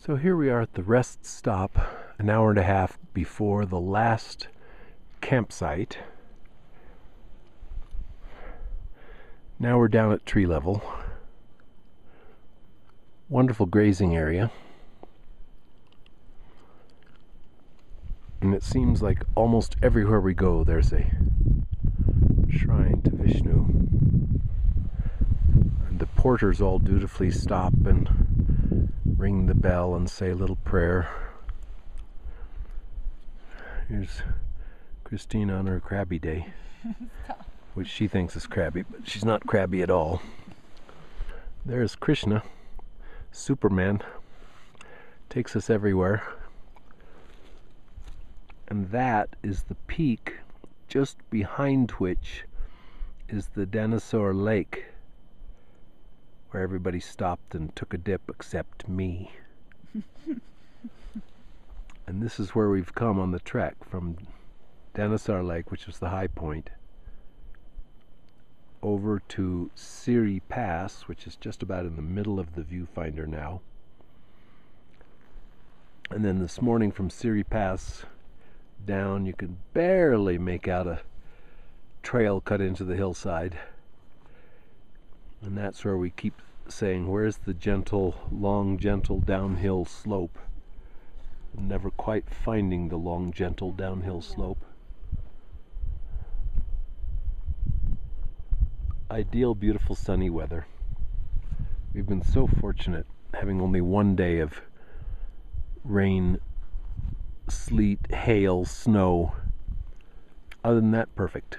So here we are at the rest stop, an hour and a half before the last campsite. Now we're down at tree level. Wonderful grazing area. And it seems like almost everywhere we go there's a shrine to Vishnu. And the porters all dutifully stop and ring the bell and say a little prayer. Here's Christina on her crabby day, which she thinks is crabby, but she's not crabby at all. There's Krishna, Superman, takes us everywhere. And that is the peak just behind which is the Dinosaur Lake, where everybody stopped and took a dip except me. And this is where we've come on the trek from Dinosaur Lake, which was the high point, over to Siri Pass, which is just about in the middle of the viewfinder now. And then this morning from Siri Pass down, you can barely make out a trail cut into the hillside. And that's where we keep saying, where's the gentle, long, gentle downhill slope? Never quite finding the long, gentle downhill slope. Ideal, beautiful, sunny weather. We've been so fortunate having only one day of rain, sleet, hail, snow. Other than that, perfect.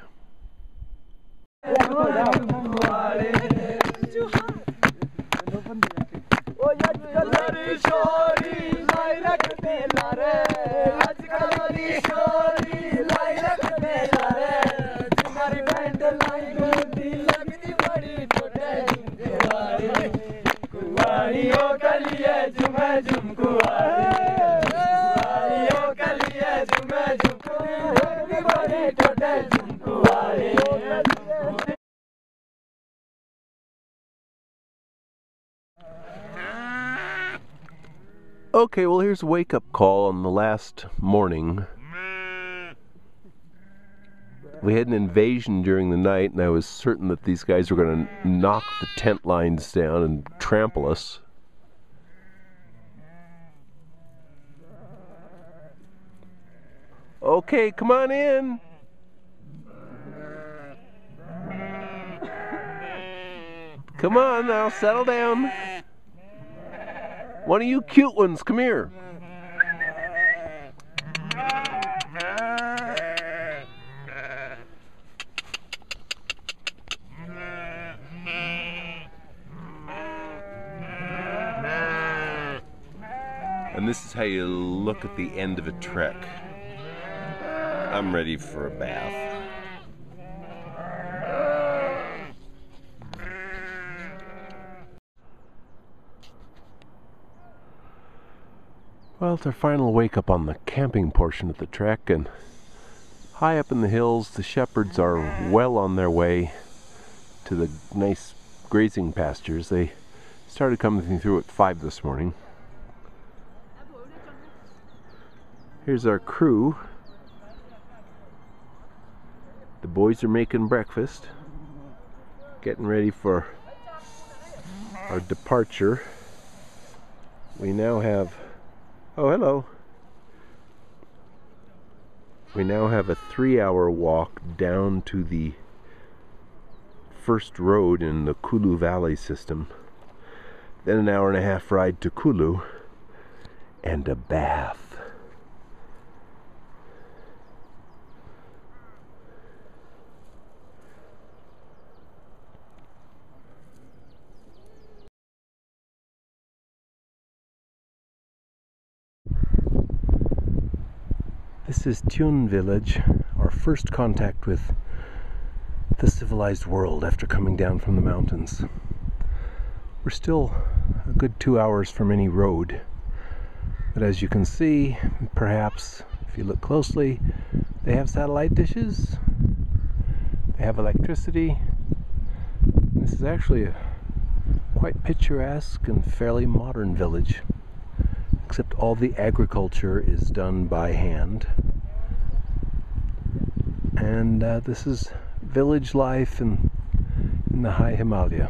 Okay, well here's a wake-up call on the last morning. We had an invasion during the night, and I was certain that these guys were going to knock the tent lines down and trample us. Okay, come on in. Come on now, settle down. One of you cute ones, come here. And this is how you look at the end of a trek. I'm ready for a bath. Well, it's our final wake up on the camping portion of the trek, and high up in the hills, the shepherds are well on their way to the nice grazing pastures. They started coming through at 5 this morning. Here's our crew. The boys are making breakfast, getting ready for our departure. We now have, oh hello, we now have a 3-hour walk down to the first road in the Kullu Valley system, then an hour and a half ride to Kullu, and a bath. This is Tune Village, our first contact with the civilized world after coming down from the mountains. We're still a good 2 hours from any road, but as you can see, perhaps if you look closely, they have satellite dishes, they have electricity. This is actually a quite picturesque and fairly modern village. except all the agriculture is done by hand. And this is village life in the high Himalaya.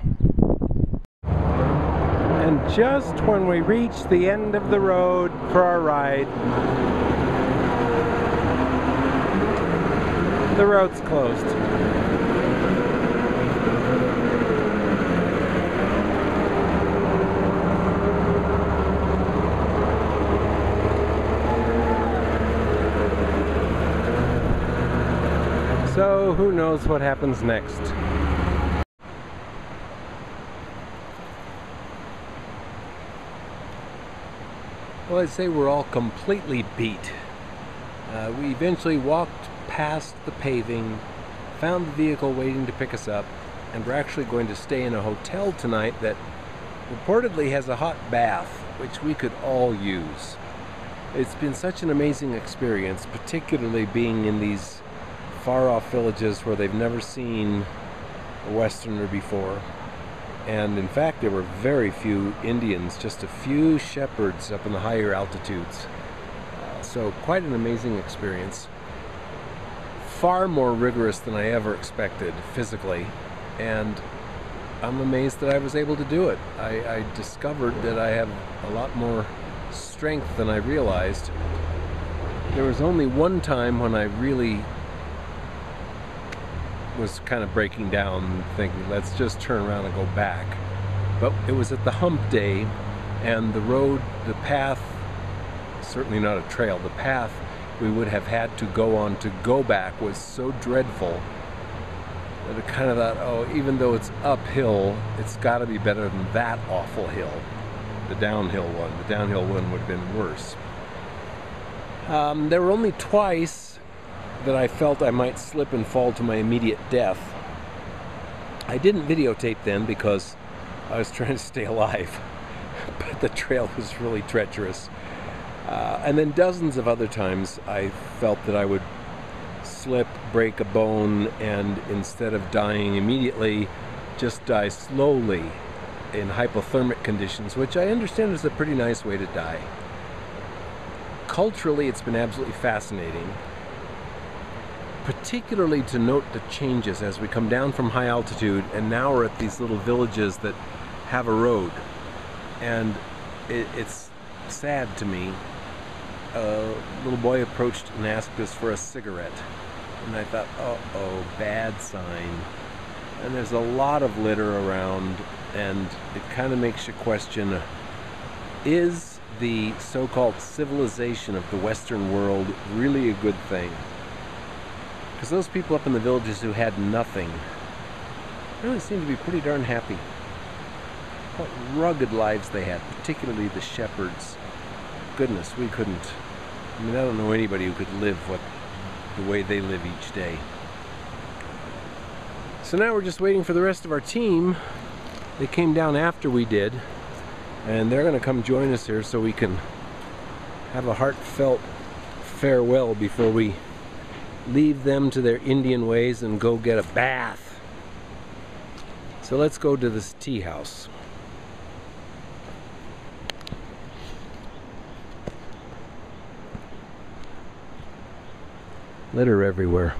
And just when we reach the end of the road for our ride, the road's closed. So who knows what happens next? Well, I'd say we're all completely beat. We eventually walked past the paving, found the vehicle waiting to pick us up, and we're actually going to stay in a hotel tonight that reportedly has a hot bath, which we could all use. It's been such an amazing experience, particularly being in these far-off villages where they've never seen a Westerner before. And in fact, there were very few Indians, just a few shepherds up in the higher altitudes. So quite an amazing experience. Far more rigorous than I ever expected physically. And I'm amazed that I was able to do it. I discovered that I have a lot more strength than I realized. There was only one time when I really was kind of breaking down, thinking, let's just turn around and go back. But it was at the hump day, and the road, the path, certainly not a trail, the path we would have had to go on to go back was so dreadful that I kind of thought, oh, even though it's uphill, it's got to be better than that awful hill, the downhill one. The downhill one would have been worse. There were only twice that I felt I might slip and fall to my immediate death. I didn't videotape them because I was trying to stay alive, but the trail was really treacherous. And then dozens of other times I felt that I would slip, break a bone, and instead of dying immediately, just die slowly in hypothermic conditions, which I understand is a pretty nice way to die. Culturally, it's been absolutely fascinating, particularly to note the changes as we come down from high altitude, and now we're at these little villages that have a road. And it's sad to me. A little boy approached and asked us for a cigarette, and I thought, uh-oh, bad sign. And there's a lot of litter around, and it kind of makes you question, is the so-called civilization of the Western world really a good thing? Because those people up in the villages who had nothing really seemed to be pretty darn happy. What rugged lives they had, particularly the shepherds. Goodness, we couldn't. I mean, I don't know anybody who could live the way they live each day. So now we're just waiting for the rest of our team. They came down after we did, and they're going to come join us here so we can have a heartfelt farewell before we leave them to their Indian ways and go get a bath. So let's go to this tea house. Litter everywhere.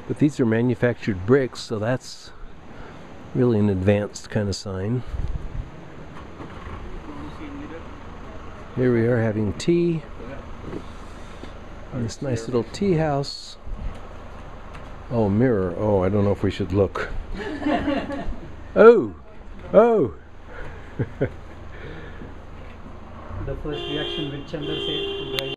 But these are manufactured bricks, so that's really an advanced kind of sign. Here we are having tea in this nice little tea house. Oh, mirror. Oh, I don't know if we should look. Oh! Oh! The first reaction which Chandra said,